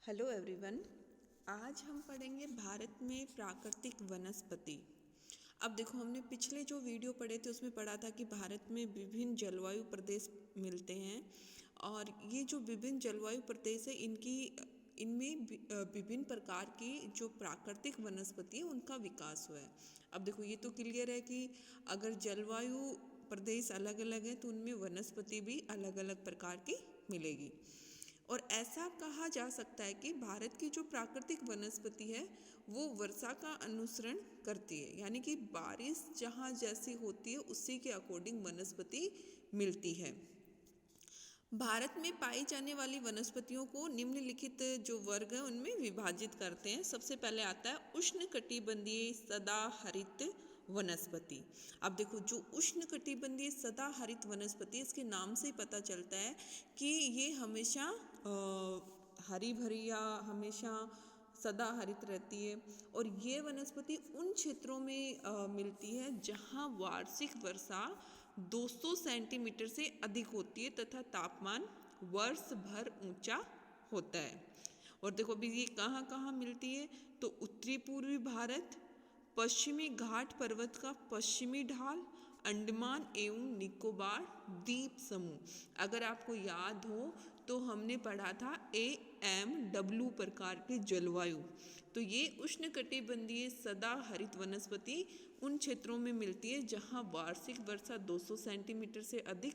Hello everyone. आज हम पढ़ेंगे भारत में प्राकृतिक वनस्पति। अब देखो, हमने पिछले जो वीडियो पढ़े थे उसमें पढ़ा था कि भारत में विभिन्न जलवायु प्रदेश मिलते हैं और ये जो विभिन्न जलवायु प्रदेश है इनमें विभिन्न प्रकार की जो प्राकृतिक वनस्पति है उनका विकास हुआ है। अब देखो, ये तो क्लियर है कि अगर जलवायु प्रदेश अलग अलग है तो उनमें वनस्पति भी अलग अलग प्रकार की मिलेगी। और ऐसा कहा जा सकता है कि भारत की जो प्राकृतिक वनस्पति है वो वर्षा का अनुसरण करती है, यानी कि बारिश जहाँ जैसी होती है उसी के अकॉर्डिंग वनस्पति मिलती है। भारत में पाई जाने वाली वनस्पतियों को निम्नलिखित जो वर्ग है उनमें विभाजित करते हैं। सबसे पहले आता है उष्णकटिबंधीय सदाहरित वनस्पति। अब देखो, जो उष्णकटिबंधीय सदाहरित वनस्पति, इसके नाम से ही पता चलता है कि ये हमेशा हरी भरी या हमेशा सदाहरित रहती है। और ये वनस्पति उन क्षेत्रों में मिलती है जहाँ वार्षिक वर्षा 200 सेंटीमीटर से अधिक होती है तथा तापमान वर्ष भर ऊंचा होता है। और देखो अभी ये कहाँ कहाँ मिलती है, तो उत्तरी पूर्वी भारत, पश्चिमी घाट पर्वत का पश्चिमी ढाल, अंडमान एवं निकोबार द्वीप समूह। अगर आपको याद हो तो हमने पढ़ा था AMW प्रकार के जलवायु। तो ये उष्णकटिबंधीय सदाहरित वनस्पति उन क्षेत्रों में मिलती है जहाँ वार्षिक वर्षा 200 सेंटीमीटर से अधिक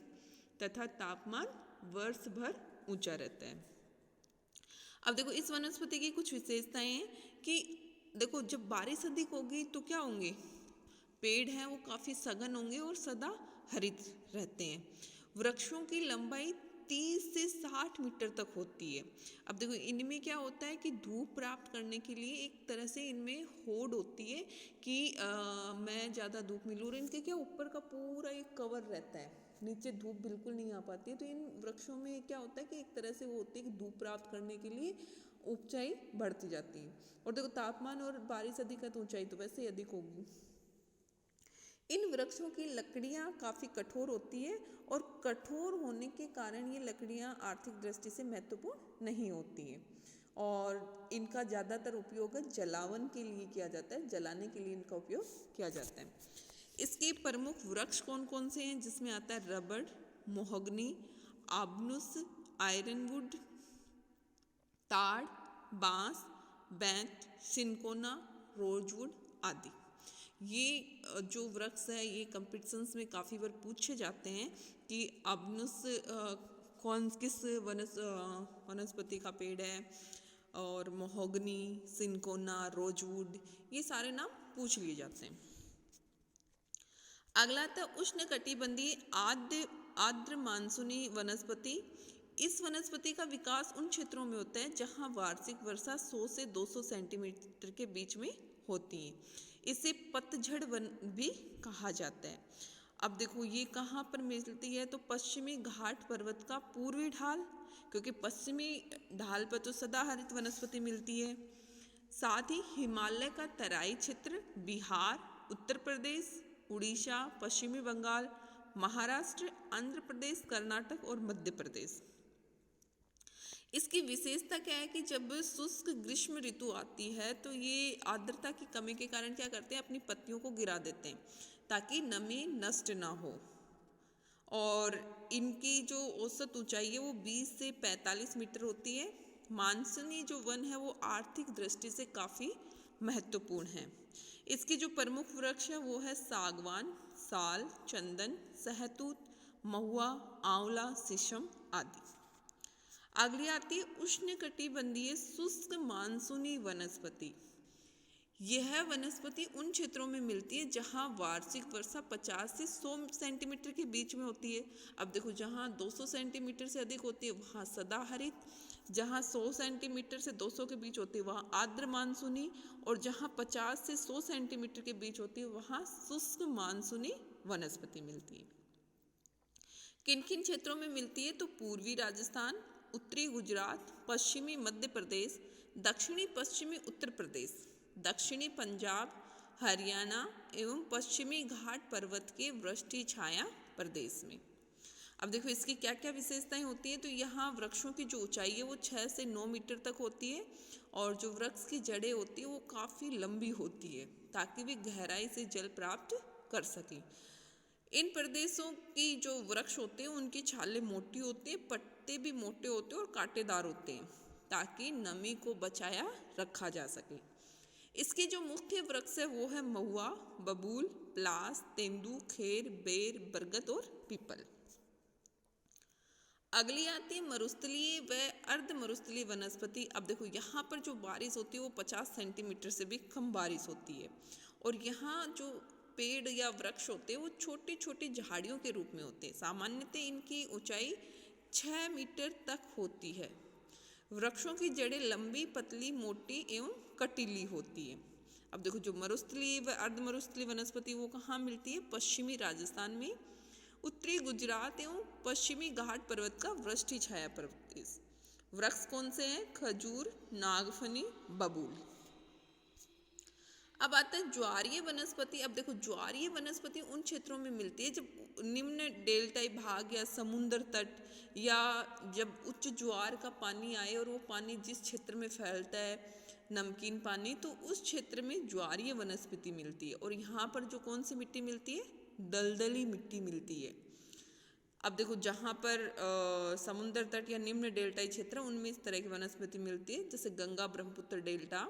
तथा तापमान वर्ष भर ऊंचा रहता है। अब देखो, इस वनस्पति की कुछ विशेषताएं हैं कि देखो, जब बारिश अधिक होगी तो क्या होंगे, पेड़ हैं वो काफ़ी सघन होंगे और सदा हरित रहते हैं। वृक्षों की लंबाई 30 से 60 मीटर तक होती है। अब देखो, इनमें क्या होता है कि धूप प्राप्त करने के लिए एक तरह से इनमें होड़ होती है कि मैं ज़्यादा धूप मिलूँ, और इनके क्या ऊपर का पूरा एक कवर रहता है, नीचे धूप बिल्कुल नहीं आ पाती है। तो इन वृक्षों में क्या होता है कि एक तरह से वो होती है कि धूप प्राप्त करने के लिए ऊंचाई बढ़ती जाती है। और देखो, तापमान और बारिश अधिक है तो ऊंचाई तो वैसे ही अधिक होगी। इन वृक्षों की लकड़ियाँ काफ़ी कठोर होती है और कठोर होने के कारण ये लकड़ियाँ आर्थिक दृष्टि से महत्वपूर्ण नहीं होती हैं। और इनका ज़्यादातर उपयोग जलावन के लिए किया जाता है, जलाने के लिए इनका उपयोग किया जाता है। इसके प्रमुख वृक्ष कौन कौन से हैं, जिसमें आता है रबड़, मोहगनी, आबनुस, आयरनवुड, ताड़, बांस, बैंत, सिनकोना, रोजवुड आदि। ये जो वृक्ष है ये कंपटीशंस में काफ़ी बार पूछे जाते हैं कि आबनुस किस वनस्पति का पेड़ है, और मोहगनी, सिनकोना, रोजवुड, ये सारे नाम पूछ लिए जाते हैं। अगला था उष्णकटिबंधीय आर्द्र मानसूनी वनस्पति। इस वनस्पति का विकास उन क्षेत्रों में होता है जहां वार्षिक वर्षा 100 से 200 सेंटीमीटर के बीच में होती है। इसे पतझड़ वन भी कहा जाता है। अब देखो, ये कहाँ पर मिलती है, तो पश्चिमी घाट पर्वत का पूर्वी ढाल, क्योंकि पश्चिमी ढाल पर तो सदाहरित वनस्पति मिलती है। साथ ही हिमालय का तराई क्षेत्र, बिहार, उत्तर प्रदेश, उड़ीसा, पश्चिमी बंगाल, महाराष्ट्र, आंध्र प्रदेश, कर्नाटक और मध्य प्रदेश। इसकी विशेषता क्या है कि जब शुष्क ग्रीष्म ऋतु आती है तो ये आर्द्रता की कमी के कारण क्या करते हैं, अपनी पत्तियों को गिरा देते हैं ताकि नमी नष्ट ना हो। और इनकी जो औसत ऊंचाई है वो 20 से 45 मीटर होती है। मानसूनी जो वन है वो आर्थिक दृष्टि से काफ़ी महत्वपूर्ण है। इसकी जो प्रमुख वृक्ष है वो है सागवान, साल, चंदन, सहतूत, महुआ, आंवला, शीशम आदि। अगली आती है उष्णकटिबंधीय शुष्क मानसूनी वनस्पति। यह वनस्पति उन क्षेत्रों में मिलती है जहां वार्षिक वर्षा 50 से 100 सेंटीमीटर के बीच में होती है। अब देखो, जहां 200 सेंटीमीटर से अधिक होती है वहां सदाहरित, जहां 100 सेंटीमीटर से 200 के बीच होती है वहां आर्द्र मानसूनी, और जहां 50 से 100 सेंटीमीटर के बीच होती है वहां शुष्क मानसूनी वनस्पति मिलती है। किन किन क्षेत्रों में मिलती है, तो पूर्वी राजस्थान, उत्तरी गुजरात, पश्चिमी मध्य प्रदेश, दक्षिणी पश्चिमी उत्तर प्रदेश, दक्षिणी पंजाब, हरियाणा एवं पश्चिमी घाट पर्वत के वृष्टि छाया प्रदेश में। अब देखो इसकी क्या क्या विशेषताएं होती हैं। तो यहाँ वृक्षों की जो ऊंचाई है वो 6 से 9 मीटर तक होती है और जो वृक्ष की जड़ें होती है वो काफ़ी लंबी होती है ताकि वे गहराई से जल प्राप्त कर सकें। इन प्रदेशों की जो वृक्ष होते हैं उनकी छालें मोटी होती हैं, पत्ते भी मोटे होते हैं और कांटेदार होते हैं ताकि नमी को बचाया रखा जा सके। इसके जो मुख्य वृक्ष है वो है महुआ, बबूल, प्लास, तेंदू, खेर, बेर, बरगद और पीपल। अगली आती है मरुस्थलीय व अर्ध मरुस्थलीय वनस्पति। अब देखो यहाँ पर जो बारिश होती है वो 50 सेंटीमीटर से भी कम बारिश होती है और यहाँ जो पेड़ या वृक्ष होते हैं वो छोटी छोटी झाड़ियों के रूप में होते हैं। सामान्यतः इनकी ऊंचाई 6 मीटर तक होती है। वृक्षों की जड़ें लंबी, पतली, मोटी एवं कटीली होती है। अब देखो जो मरुस्थलीय व अर्ध मरुस्थलीय वनस्पति वो कहाँ मिलती है? पश्चिमी राजस्थान में, उत्तरी गुजरात एवं पश्चिमी घाट पर्वत का वृष्टि छाया प्रदेश। वृक्ष कौन से हैं? खजूर, नागफनी, बबूल। अब आता है ज्वारीय वनस्पति। अब देखो ज्वारीय वनस्पति उन क्षेत्रों में मिलती है जब निम्न डेल्टाई भाग या समुद्र तट या जब उच्च ज्वार का पानी आए और वो पानी जिस क्षेत्र में फैलता है नमकीन पानी, तो उस क्षेत्र में ज्वारीय वनस्पति मिलती है। और यहाँ पर जो कौन सी मिट्टी मिलती है? दलदली मिट्टी मिलती है। अब देखो जहाँ पर समुद्र तट या निम्न डेल्टाई क्षेत्र उनमें इस तरह की वनस्पति मिलती है, जैसे गंगा ब्रह्मपुत्र डेल्टा,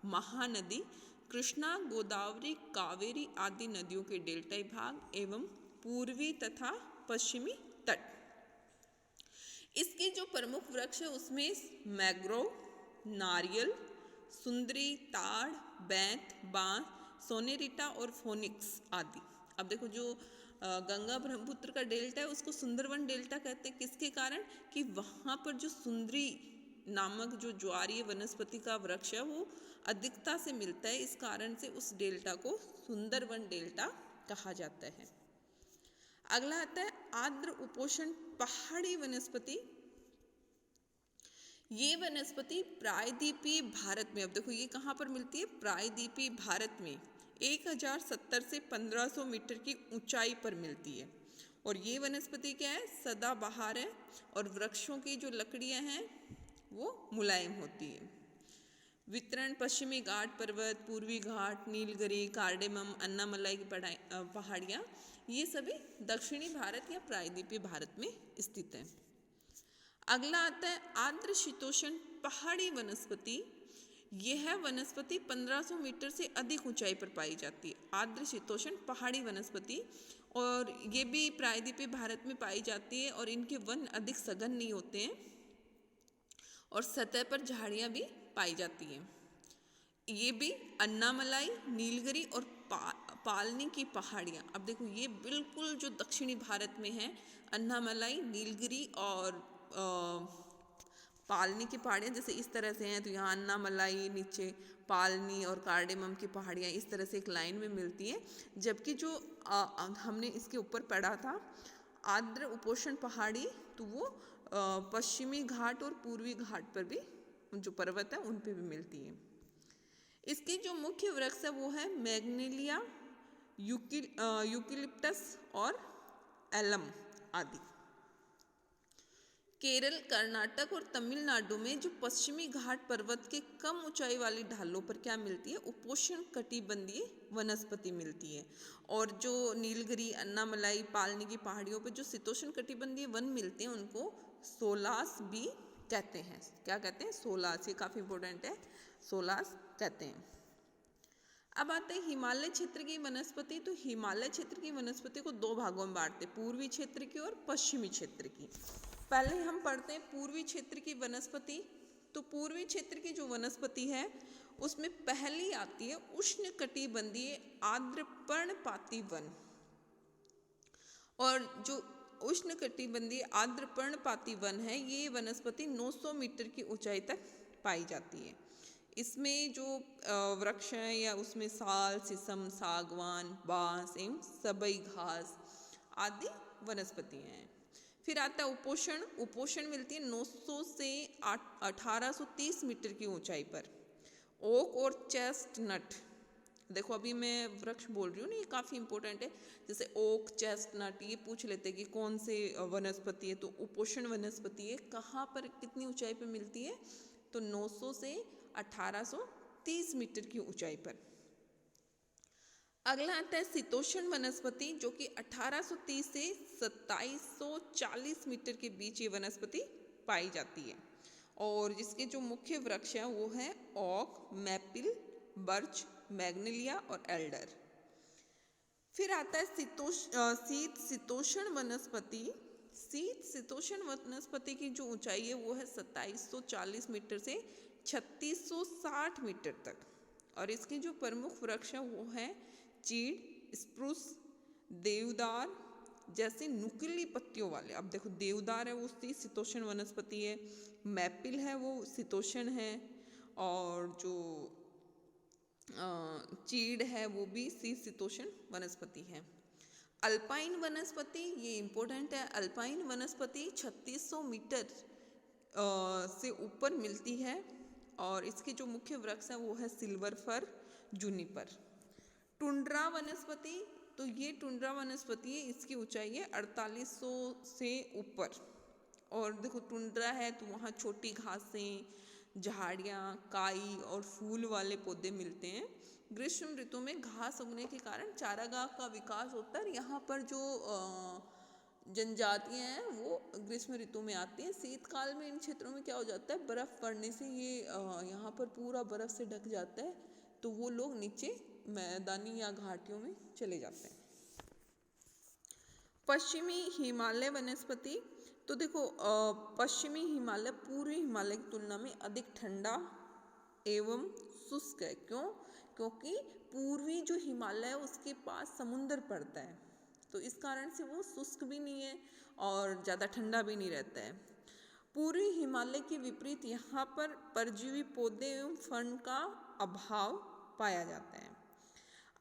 महानदी, कृष्णा, गोदावरी, कावेरी आदि नदियों के डेल्टाई भाग एवं पूर्वी तथा पश्चिमी तट। इसके जो प्रमुख वृक्ष है उसमें मैंग्रोव, नारियल, सुंदरी, ताड़, बैंत, बांस, सोनेरिटा और फोनिक्स आदि। अब देखो जो गंगा ब्रह्मपुत्र का डेल्टा है उसको सुंदरवन डेल्टा कहते हैं। किसके कारण? कि वहाँ पर जो सुंदरी नामक जो ज्वारीय वनस्पति का वृक्ष है वो अधिकता से मिलता है, इस कारण से उस डेल्टा को सुंदरवन डेल्टा कहा जाता है। अगला आता है आर्द्र उपोष्ण पहाड़ी वनस्पति। ये वनस्पति प्रायद्वीपीय भारत में, अब देखो ये कहाँ पर मिलती है? प्रायद्वीपीय भारत में 1070 से 1500 मीटर की ऊंचाई पर मिलती है। और ये वनस्पति क्या है? सदाबहार है और वृक्षों की जो लकड़ियां हैं वो मुलायम होती है। वितरण पश्चिमी घाट पर्वत, पूर्वी घाट, नीलगिरी, कार्डेमम, अन्नामलाई की पहाड़ियाँ, ये सभी दक्षिणी भारत या प्रायद्वीपीय भारत में स्थित हैं। अगला आता है आर्द्र शीतोष्ण पहाड़ी वनस्पति। यह वनस्पति 1500 मीटर से अधिक ऊंचाई पर पाई जाती है। आर्द्र शीतोष्ण पहाड़ी वनस्पति, और ये भी प्रायद्वीपीय भारत में पाई जाती है और इनके वन अधिक सघन नहीं होते हैं और सतह पर झाड़ियाँ भी पाई जाती हैं। ये भी अन्नामलाई, नीलगिरी और पालनी की पहाड़ियाँ। अब देखो ये बिल्कुल जो दक्षिणी भारत में है, अन्नामलाई, नीलगिरी और पालनी की पहाड़ियाँ जैसे इस तरह से हैं। तो यहाँ अन्नामलाई, नीचे पालनी और कार्डेमम की पहाड़ियाँ इस तरह से एक लाइन में मिलती हैं। जबकि जो हमने इसके ऊपर पढ़ा था आर्द्र उपोष्ण पहाड़ी, तो वो पश्चिमी घाट और पूर्वी घाट पर भी जो पर्वत है उन पे भी मिलती है। इसके जो मुख्य वृक्ष है वो है मैग्नोलिया, यूकेलिप्टस और एलम आदि। केरल, कर्नाटक और तमिलनाडु में जो पश्चिमी घाट पर्वत के कम ऊंचाई वाली ढालों पर क्या मिलती है? उपोष्ण कटिबंधीय वनस्पति मिलती है। और जो नीलगिरी, अन्नामलाई, पालनी की पहाड़ियों पर जो शीतोष्ण कटिबंधीय वन मिलते हैं उनको सोलास भी कहते हैं। क्या कहते हैं? सोलास। ये काफ़ी इंपॉर्टेंट है, सोलास कहते हैं। अब आते हैं हिमालय क्षेत्र की वनस्पति। तो हिमालय क्षेत्र की वनस्पति को दो भागों में बांटते हैं, पूर्वी क्षेत्र की और पश्चिमी क्षेत्र की। पहले हम पढ़ते हैं पूर्वी क्षेत्र की वनस्पति। तो पूर्वी क्षेत्र की जो वनस्पति है उसमें पहली आती है उष्णकटिबंधीय आर्द्र पर्णपाती वन। और जो उष्णकटिबंधीय आर्द्र पर्णपाती वन है ये वनस्पति 900 मीटर की ऊंचाई तक पाई जाती है। इसमें जो वृक्ष हैं या उसमें साल, शीशम, सागवान, बांस एवं सबई घास आदि वनस्पतियाँ हैं। फिर आता है उपोष्ण। उपोष्ण मिलती है 900 से 1830 मीटर की ऊंचाई पर। ओक और चेस्टनट देखो अभी मैं वृक्ष बोल रही हूँ ना, ये काफ़ी इंपॉर्टेंट है। जैसे ओक, चेस्टनट, ये पूछ लेते हैं कि कौन से वनस्पति है, तो उपोषण वनस्पति है। कहाँ पर कितनी ऊंचाई पर मिलती है, तो 900 से 1830 मीटर की ऊंचाई पर। अगला आता है शीतोष्ण वनस्पति, जो कि 1830 से 2740 मीटर के बीच ये वनस्पति पाई जाती है। और जिसके जो मुख्य वृक्ष हैं वो है ओक, मैपिल, बर्च, मैग्नोलिया और एल्डर। फिर आता है शीत शीतोष्ण वनस्पति। शीत शीतोष्ण वनस्पति की जो ऊंचाई है वो है 2740 मीटर से 3660 मीटर तक। और इसके जो प्रमुख वृक्ष हैं वो है चीड़, स्प्रूस, देवदार जैसे नुकीली पत्तियों वाले। अब देखो देवदार है वो शीतोष्ण वनस्पति है, मैपिल है वो शीतोष्ण है, और जो चीड़ है वो भी शीतोष्ण वनस्पति है। अल्पाइन वनस्पति, ये इम्पोर्टेंट है। अल्पाइन वनस्पति 3600 मीटर से ऊपर मिलती है। और इसके जो मुख्य वृक्ष हैं वो है सिल्वर फर, जूनिपर। टुंड्रा वनस्पति, तो ये टुंड्रा वनस्पति है, इसकी ऊंचाई है 4800 से ऊपर। और देखो टुंड्रा है तो वहाँ छोटी घासें, झाड़ियाँ, काई और फूल वाले पौधे मिलते हैं। ग्रीष्म ऋतु में घास उगने के कारण चारागाह का विकास होता है। यहाँ पर जो जनजातियाँ हैं वो ग्रीष्म ऋतु में आती हैं। शीतकाल में इन क्षेत्रों में क्या हो जाता है, बर्फ़ पड़ने से ये यहाँ पर पूरा बर्फ़ से ढक जाता है, तो वो लोग नीचे मैदानी या घाटियों में चले जाते हैं। पश्चिमी हिमालय वनस्पति, तो देखो पश्चिमी हिमालय पूर्वी हिमालय की तुलना में अधिक ठंडा एवं शुष्क है। क्यों? क्योंकि पूर्वी जो हिमालय है उसके पास समुंदर पड़ता है, तो इस कारण से वो शुष्क भी नहीं है और ज़्यादा ठंडा भी नहीं रहता है। पूर्वी हिमालय के विपरीत यहाँ पर परजीवी पौधे एवं फल का अभाव पाया जाता है।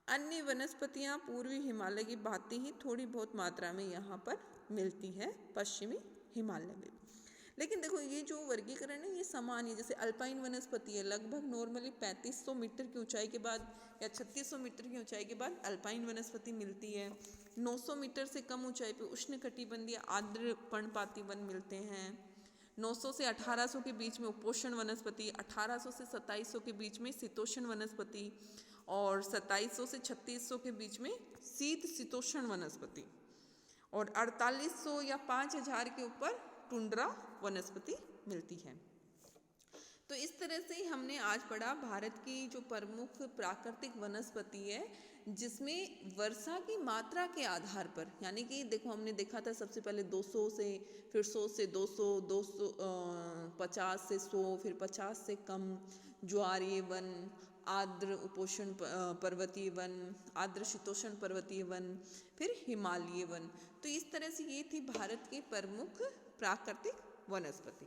अन्य वनस्पतियाँ पूर्वी हिमालय की भांति ही थोड़ी बहुत मात्रा में यहाँ पर मिलती है पश्चिमी हिमालय में। लेकिन देखो ये जो वर्गीकरण है ये समान है। जैसे अल्पाइन वनस्पति है, लगभग नॉर्मली 3500 मीटर की ऊंचाई के बाद या 3600 मीटर की ऊंचाई के बाद अल्पाइन वनस्पति मिलती है। 900 मीटर से कम ऊंचाई पर उष्णकटिबंधीय आर्द्र पर्णपाती वन मिलते हैं। 900 से 1800 के बीच में उपोष्ण वनस्पति, 1800 से 2700 के बीच में शीतोष्ण वनस्पति, और 2700 से 3600 के बीच में शीत शीतोष्ण वनस्पति, और 4800 या 5000 के ऊपर टुंड्रा वनस्पति मिलती है। तो इस तरह से हमने आज पढ़ा भारत की जो प्रमुख प्राकृतिक वनस्पति है, जिसमें वर्षा की मात्रा के आधार पर, यानी कि देखो हमने देखा था सबसे पहले 200 से, फिर 100 से 200, 250 से 100, फिर 50 से कम, ज्वारीय वन, आर्द्र उपोष्ण पर्वतीय वन, आर्द्र शीतोष्ण पर्वतीय वन, फिर हिमालयी वन। तो इस तरह से ये थी भारत के प्रमुख प्राकृतिक वनस्पति।